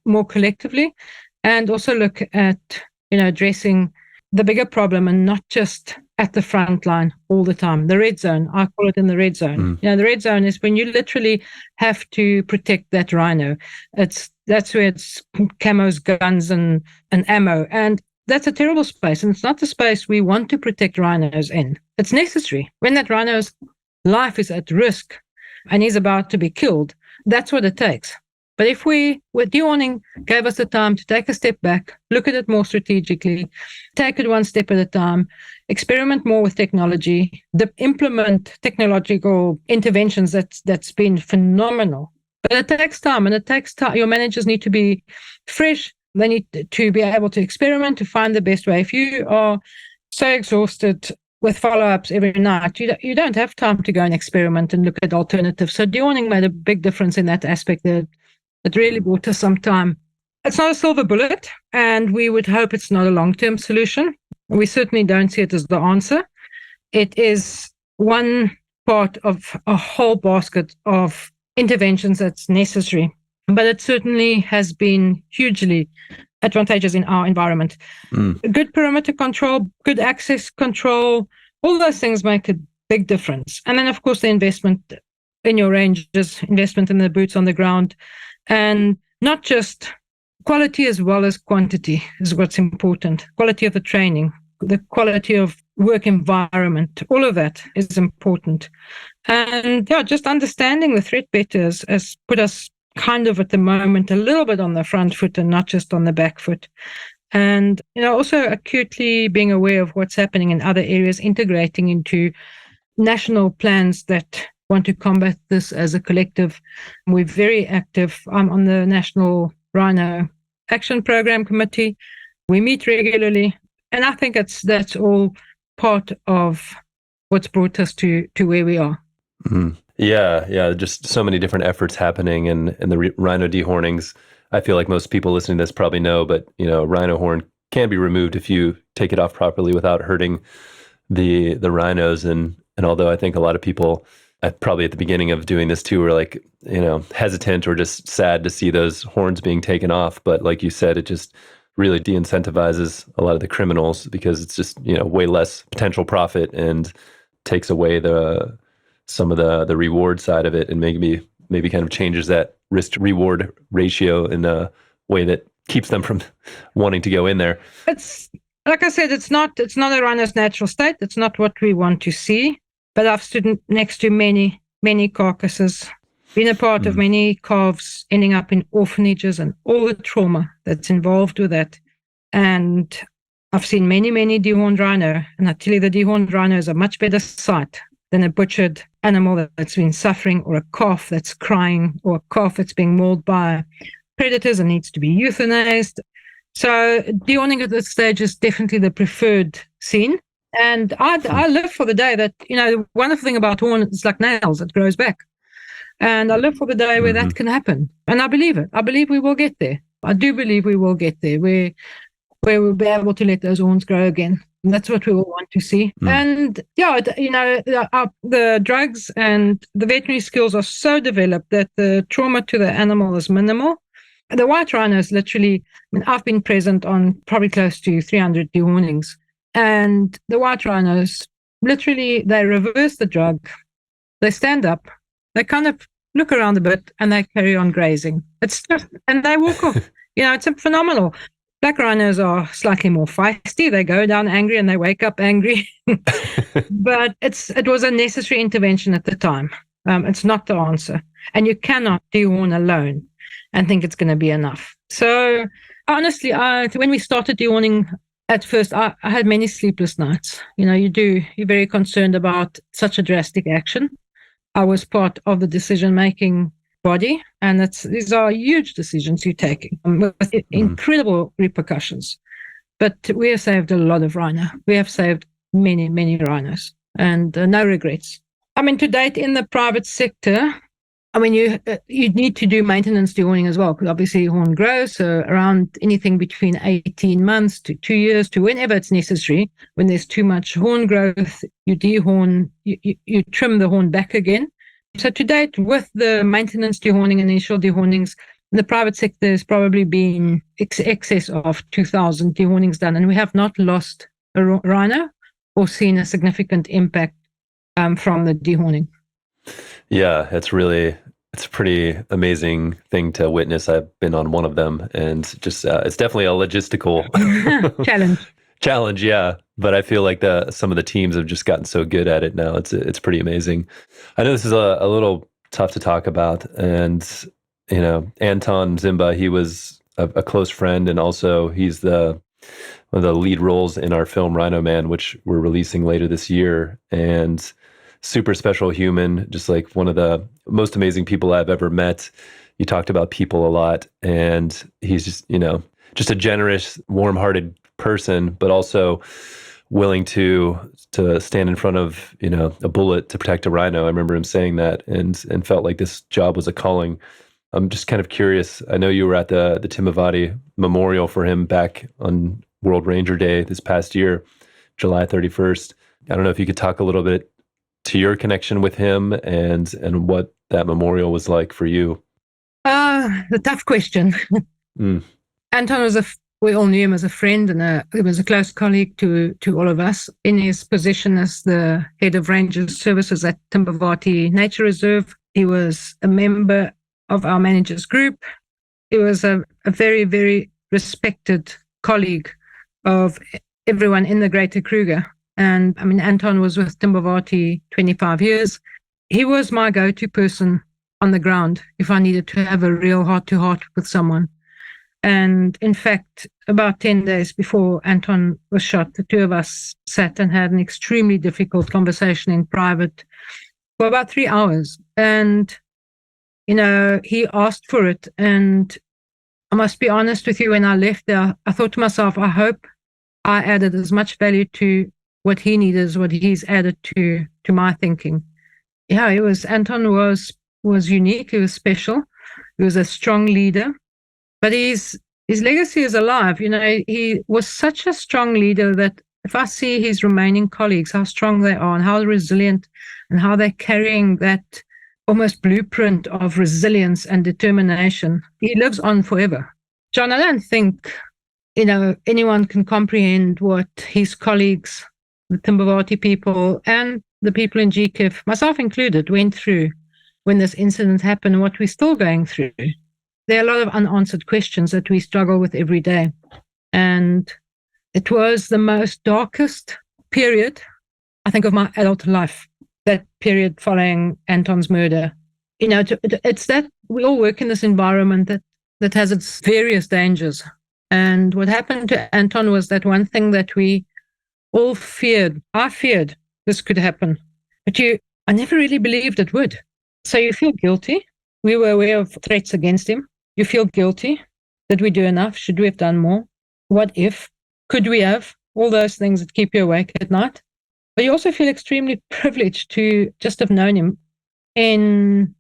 more collectively, and also look at, addressing the bigger problem and not just at the front line all the time. The red zone, I call it in the red zone. The red zone is when you literally have to protect that rhino. That's where it's camos, guns, and ammo. And that's a terrible space. And it's not the space we want to protect rhinos in. It's necessary. When that rhino's life is at risk and he's about to be killed, that's what it takes. But if dewarning gave us the time to take a step back, look at it more strategically, take it one step at a time, experiment more with technology, implement technological interventions, that's been phenomenal. But it takes time, and it takes time. Your managers need to be fresh. They need to be able to experiment, to find the best way. If you are so exhausted with follow-ups every night, you don't have time to go and experiment and look at alternatives. So dewarning made a big difference in that aspect. It really bought us some time. It's not a silver bullet, and we would hope it's not a long-term solution. We certainly don't see it as the answer. It is one part of a whole basket of interventions that's necessary, but it certainly has been hugely advantageous in our environment. Good perimeter control, good access control, all those things make a big difference. And then, of course, the investment in your ranges, investment in the boots on the ground, and not just quality as well as quantity is what's important. Quality of the training, the quality of work environment, all of that is important. And yeah, just understanding the threat better has put us kind of at the moment a little bit on the front foot and not just on the back foot. And, also acutely being aware of what's happening in other areas, integrating into national plans that want to combat this as a collective. We're very active. I'm on the National RHINO Action Program Committee. We meet regularly. And I think that's all part of what's brought us to where we are. Mm-hmm. Yeah. Just so many different efforts happening, and the rhino dehornings. I feel like most people listening to this probably know, but rhino horn can be removed if you take it off properly without hurting the rhinos. And although I think a lot of people, probably at the beginning of doing this too, were like, hesitant or just sad to see those horns being taken off. But like you said, it just really de-incentivizes a lot of the criminals, because it's just, way less potential profit and takes away some of the reward side of it, and maybe kind of changes that risk to reward ratio in a way that keeps them from wanting to go in there. It's like I said, it's not a rhino's natural state. It's not what we want to see. But I've stood next to many, many carcasses, been a part of many calves ending up in orphanages and all the trauma that's involved with that. And I've seen many, many dehorned rhino. And I tell you, the dehorned rhino is a much better sight than a butchered animal that's been suffering, or a calf that's crying, or a calf that's being mauled by predators and needs to be euthanized. So dehorning at this stage is definitely the preferred scene. And I live for the day that, the wonderful thing about horn is like nails, it grows back. And I live for the day where that can happen. And I believe it. I believe we will get there. I do believe we will get there, where we'll be able to let those horns grow again. And that's what we will want to see. And yeah, the drugs and the veterinary skills are so developed that the trauma to the animal is minimal. The white rhinos literally, I've been present on probably close to 300 dehornings. And the white rhinos, literally, they reverse the drug. They stand up. They kind of look around a bit and they carry on grazing. And they walk off. It's phenomenal. Black rhinos are slightly more feisty. They go down angry and they wake up angry. But it was a necessary intervention at the time. It's not the answer. And you cannot dehorn alone and think it's going to be enough. So honestly, when we started dehorning, at first, I had many sleepless nights. You're very concerned about such a drastic action. I was part of the decision-making body, and these are huge decisions you're taking with incredible repercussions. But we have saved a lot of rhino. We have saved many, many rhinos, and no regrets. To date in the private sector, you need to do maintenance dehorning as well, because obviously horn grows, so around anything between 18 months to 2 years to whenever it's necessary. When there's too much horn growth, you dehorn, you trim the horn back again. So to date, with the maintenance dehorning and initial dehornings, the private sector has probably been excess of 2,000 dehornings done, and we have not lost a rhino or seen a significant impact from the dehorning. Yeah, it's a pretty amazing thing to witness. I've been on one of them, and just it's definitely a logistical challenge. Yeah, but I feel like some of the teams have just gotten so good at it now. It's pretty amazing. I know this is a little tough to talk about, and Anton Mzimba, he was a close friend, and also he's one of the lead roles in our film Rhino Man, which we're releasing later this year, and super special human, just like one of the most amazing people I've ever met. You talked about people a lot, and he's just a generous, warm-hearted person, but also willing to stand in front of a bullet to protect a rhino. I remember him saying that, and felt like this job was a calling. I'm just kind of curious. I know you were at the Timavati Memorial for him back on World Ranger Day this past year, July 31st. I don't know if you could talk a little bit to your connection with him and what that memorial was like for you. The tough question. Anton we all knew him as a friend, and he was a close colleague to all of us. In his position as the head of Ranger Services at Balule Nature Reserve, he was a member of our managers group. He was a very, very respected colleague of everyone in the Greater Kruger. And I mean, Anton was with Timbavati 25 years. He was my go-to person on the ground if I needed to have a real heart-to-heart with someone. And in fact, about 10 days before Anton was shot, the two of us sat and had an extremely difficult conversation in private for about 3 hours. And, he asked for it. And I must be honest with you, when I left there, I thought to myself, I hope I added as much value to what he needed as what he's added to my thinking. Yeah, Anton was unique. He was special. He was a strong leader, but his legacy is alive. He was such a strong leader that if I see his remaining colleagues, how strong they are and how resilient and how they're carrying that almost blueprint of resilience and determination, he lives on forever. John, I don't think, anyone can comprehend what his colleagues, the Timbavati people and the people in GKEPF, myself included, went through when this incident happened and what we're still going through. There are a lot of unanswered questions that we struggle with every day. And it was the most darkest period, I think, of my adult life, that period following Anton's murder. It's that we all work in this environment that has its various dangers. And what happened to Anton was that one thing that we all feared. I feared this could happen, but I never really believed it would. So you feel guilty. We were aware of threats against him. You feel guilty. Did we do enough? Should we have done more? What if? Could we have? All those things that keep you awake at night. But you also feel extremely privileged to just have known him. In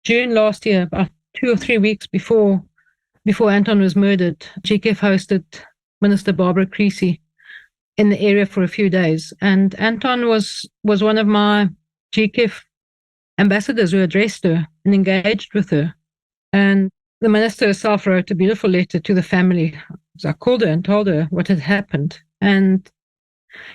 June last year, about 2 or 3 weeks before Anton was murdered, GKEPF hosted Minister Barbara Creasy in the area for a few days. And Anton was one of my GKEPF ambassadors who addressed her and engaged with her. And the minister herself wrote a beautiful letter to the family. So I called her and told her what had happened. And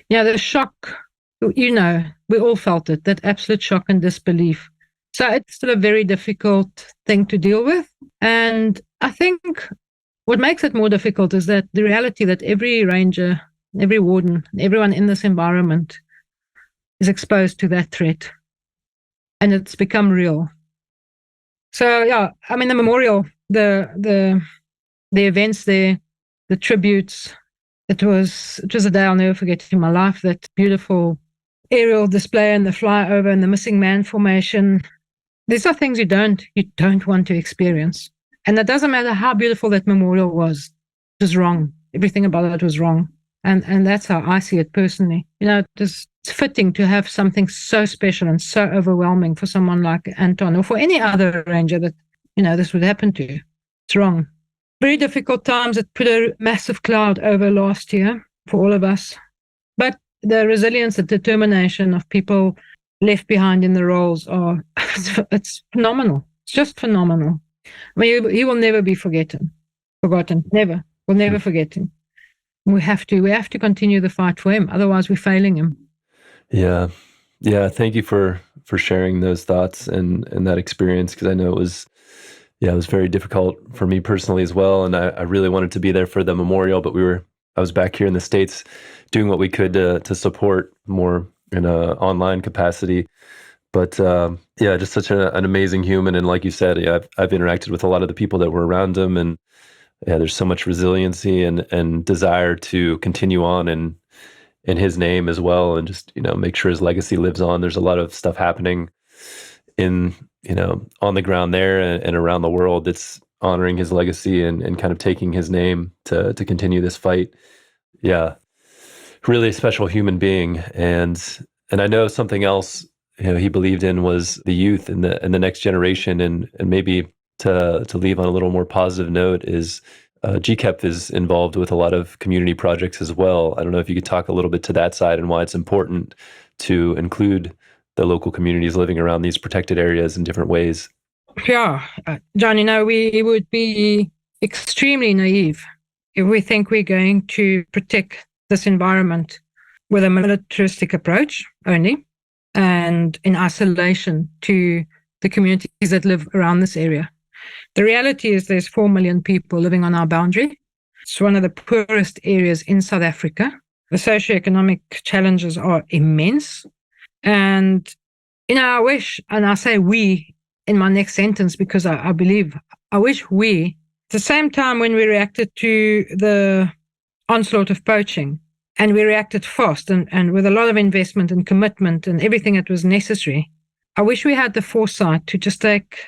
the shock, we all felt it, that absolute shock and disbelief. So it's still a very difficult thing to deal with. And I think what makes it more difficult is that the reality that every ranger, every warden, everyone in this environment is exposed to that threat. And it's become real. So, the memorial, the events there, the tributes, it was a day I'll never forget in my life. That beautiful aerial display and the flyover and the missing man formation. These are things you don't want to experience. And it doesn't matter how beautiful that memorial was. It was wrong. Everything about it was wrong. And that's how I see it personally. It's fitting to have something so special and so overwhelming for someone like Anton or for any other ranger that, this would happen to. It's wrong. Very difficult times. It put a massive cloud over last year for all of us. But the resilience, the determination of people left behind in the roles it's phenomenal. It's just phenomenal. He will never be forgotten. Never. We'll never forget him. We have to continue the fight for him. Otherwise, we're failing him. Yeah. Thank you for sharing those thoughts and that experience, because I know it was very difficult for me personally as well. And I really wanted to be there for the memorial, but I was back here in the States doing what we could to support more in a online capacity. But just such an amazing human. And like you said, I've interacted with a lot of the people that were around him, and there's so much resiliency and desire to continue on in his name as well, and just make sure his legacy lives on. There's a lot of stuff happening in on the ground there and around the world. It's honoring his legacy and kind of taking his name to continue this fight. Yeah, really a special human being. And I know something else he believed in was the youth and the next generation, and maybe to leave on a little more positive note is GKEPF is involved with a lot of community projects as well. I don't know if you could talk a little bit to that side and why it's important to include the local communities living around these protected areas in different ways. Yeah, John, we would be extremely naive if we think we're going to protect this environment with a militaristic approach only and in isolation to the communities that live around this area. The reality is there's 4 million people living on our boundary. It's one of the poorest areas in South Africa. The socioeconomic challenges are immense. And, I wish, and I say we in my next sentence because I believe, I wish we, at the same time when we reacted to the onslaught of poaching, and we reacted fast and with a lot of investment and commitment and everything that was necessary, I wish we had the foresight to just take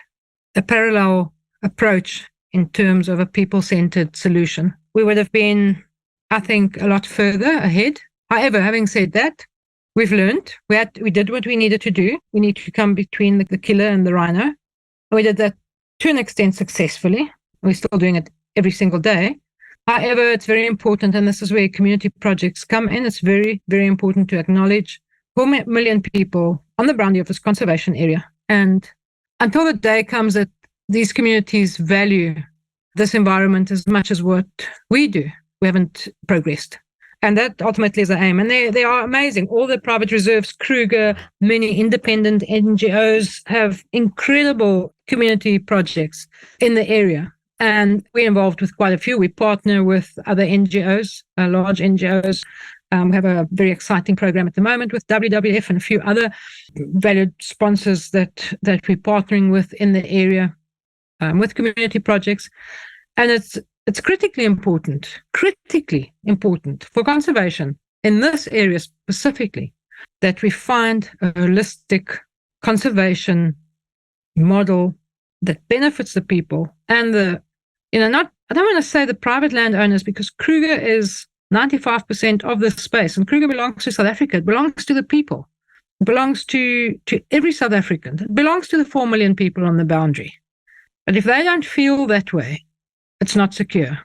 a parallel approach in terms of a people-centered solution. We would have been, I think, a lot further ahead. However, having said that, we've learned. We did what we needed to do. We need to come between the killer and the rhino. We did that to an extent successfully. We're still doing it every single day. However, it's very important, and this is where community projects come in. It's very, very important to acknowledge 4 million people on the boundary of this conservation area. And until the day comes that these communities value this environment as much as what we do, we haven't progressed. And that ultimately is the aim. And they are amazing. All the private reserves, Kruger, many independent NGOs have incredible community projects in the area. And we're involved with quite a few. We partner with other NGOs, large NGOs. We have a very exciting program at the moment with WWF and a few other valued sponsors that we're partnering with in the area with community projects. And it's critically important for conservation in this area specifically, that we find a holistic conservation model that benefits the people and I don't want to say the private landowners, because Kruger is 95% of the space, and Kruger belongs to South Africa. It belongs to the people. It belongs to every South African. It belongs to the 4 million people on the boundary. But if they don't feel that way, it's not secure.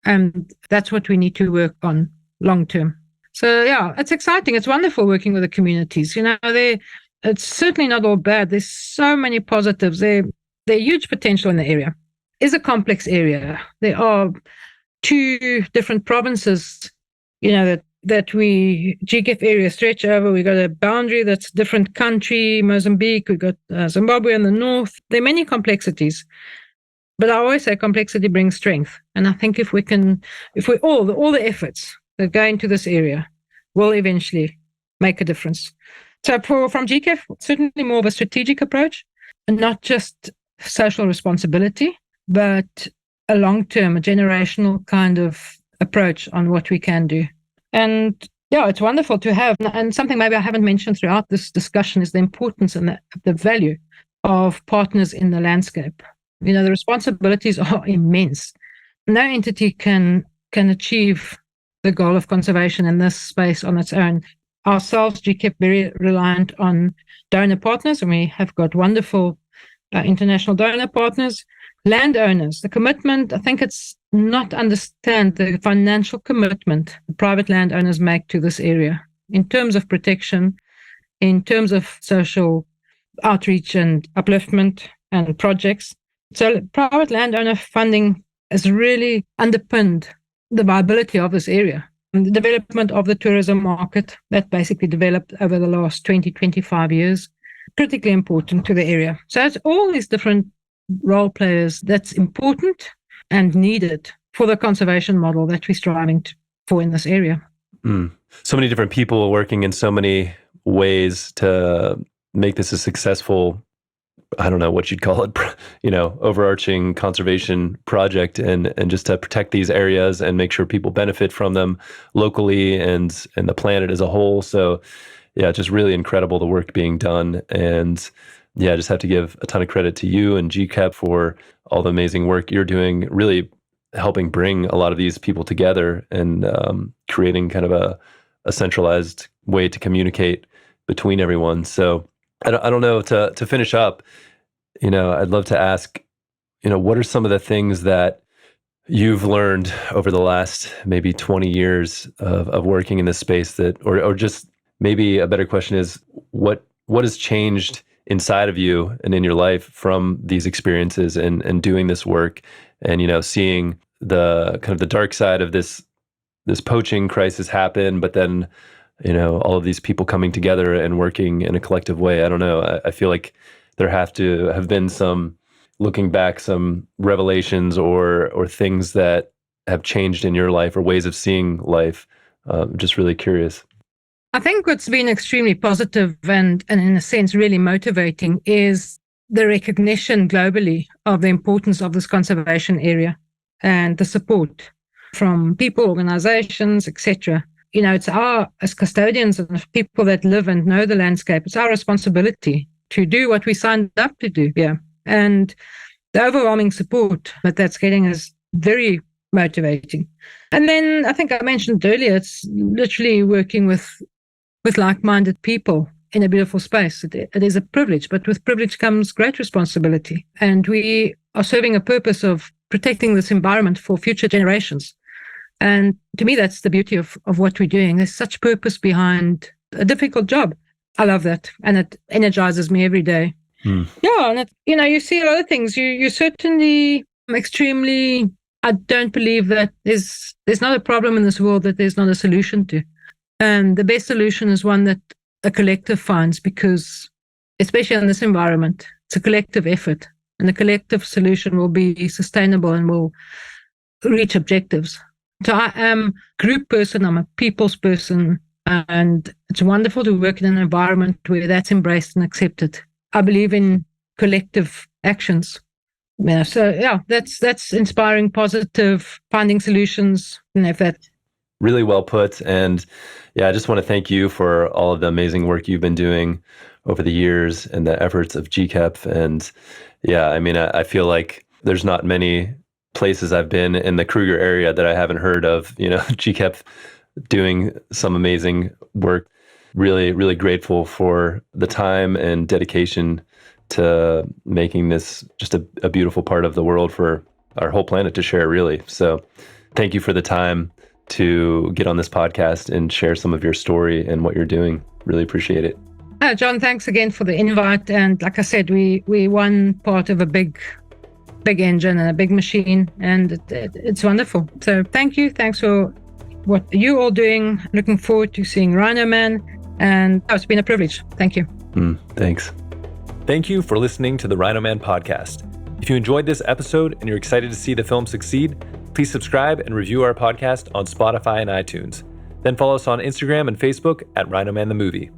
And that's what we need to work on long term. So yeah, it's exciting. It's wonderful working with the communities. It's certainly not all bad. There's so many positives. There's huge potential in the area. It's a complex area. There are 2 different provinces, that we GKEPF area stretch over. We got a boundary that's different country, Mozambique. We got Zimbabwe in the north. There are many complexities, but I always say complexity brings strength. And I think if all the efforts that go into this area will eventually make a difference. So from GKEPF, certainly more of a strategic approach, and not just social responsibility, but a long-term, a generational kind of approach on what we can do. And yeah, it's wonderful to have. And something maybe I haven't mentioned throughout this discussion is the importance and the value of partners in the landscape. The responsibilities are immense. No entity can achieve the goal of conservation in this space on its own. Ourselves, GKEPF, very reliant on donor partners, and we have got wonderful international donor partners. Landowners, the commitment, I think it's not understand the financial commitment the private landowners make to this area in terms of protection, in terms of social outreach and upliftment and projects. So private landowner funding has really underpinned the viability of this area. And the development of the tourism market that basically developed over the last 20, 25 years, critically important to the area. So it's all these different role players that's important and needed for the conservation model that we're striving for in this area. So many different people working in so many ways to make this a successful, I don't know what you'd call it, overarching conservation project, and just to protect these areas and make sure people benefit from them locally and the planet as a whole. So yeah, just really incredible the work being done. And yeah, I just have to give a ton of credit to you and GKEPF for all the amazing work you're doing, really helping bring a lot of these people together and creating kind of a centralized way to communicate between everyone. So I don't know, to finish up, I'd love to ask, what are some of the things that you've learned over the last maybe 20 years of working in this space or just maybe a better question is what has changed inside of you and in your life from these experiences and doing this work and, seeing the kind of the dark side of this poaching crisis happen, but then, all of these people coming together and working in a collective way. I don't know. I feel like there have to have been looking back, some revelations or things that have changed in your life or ways of seeing life Just really curious. I think what's been extremely positive and in a sense really motivating is the recognition globally of the importance of this conservation area and the support from people, organizations, etc. It's as custodians and people that live and know the landscape, it's our responsibility to do what we signed up to do here. And the overwhelming support that's getting is very motivating. And then I think I mentioned earlier, it's literally working with like-minded people in a beautiful space. It is a privilege, but with privilege comes great responsibility. And we are serving a purpose of protecting this environment for future generations. And to me, that's the beauty of what we're doing. There's such purpose behind a difficult job. I love that. And it energizes me every day. Yeah. And you see a lot of things. You certainly extremely, I don't believe that there's not a problem in this world that there's not a solution to. And the best solution is one that a collective finds, because especially in this environment, it's a collective effort, and the collective solution will be sustainable and will reach objectives. So I am a group person, I'm a people's person, and it's wonderful to work in an environment where that's embraced and accepted. I believe in collective actions. Yeah, so yeah, that's inspiring, positive, finding solutions, if that. Really well put. And yeah, I just want to thank you for all of the amazing work you've been doing over the years and the efforts of GKEPF. And yeah, I mean, I feel like there's not many places I've been in the Kruger area that I haven't heard of, GKEPF doing some amazing work. Really, really grateful for the time and dedication to making this just a beautiful part of the world for our whole planet to share, really. So thank you for the time to get on this podcast and share some of your story and what you're doing. Really appreciate it. John, thanks again for the invite. And like I said, we one part of a big engine and a big machine, and it's wonderful. So thank you. Thanks for what you're all doing. Looking forward to seeing Rhino Man, and it's been a privilege. Thank you. Thanks. Thank you for listening to the Rhino Man podcast. If you enjoyed this episode and you're excited to see the film succeed, please subscribe and review our podcast on Spotify and iTunes. Then follow us on Instagram and Facebook at Rhino Man the Movie.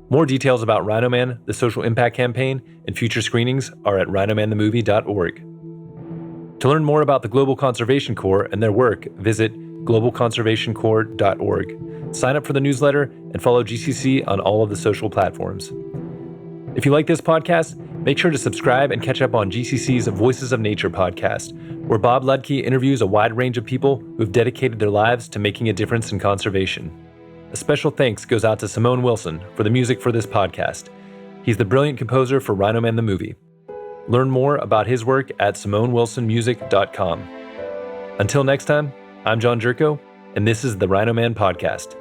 More details about Rhino Man, the social impact campaign, and future screenings are at rhinomanthemovie.org. To learn more about the Global Conservation Corps and their work, visit globalconservationcorps.org. Sign up for the newsletter and follow GCC on all of the social platforms. If you like this podcast, make sure to subscribe and catch up on GCC's Voices of Nature podcast, where Bob Ludke interviews a wide range of people who have dedicated their lives to making a difference in conservation. A special thanks goes out to Simone Wilson for the music for this podcast. He's the brilliant composer for Rhino Man the Movie. Learn more about his work at simonewilsonmusic.com. Until next time, I'm John Jerko, and this is the Rhino Man Podcast.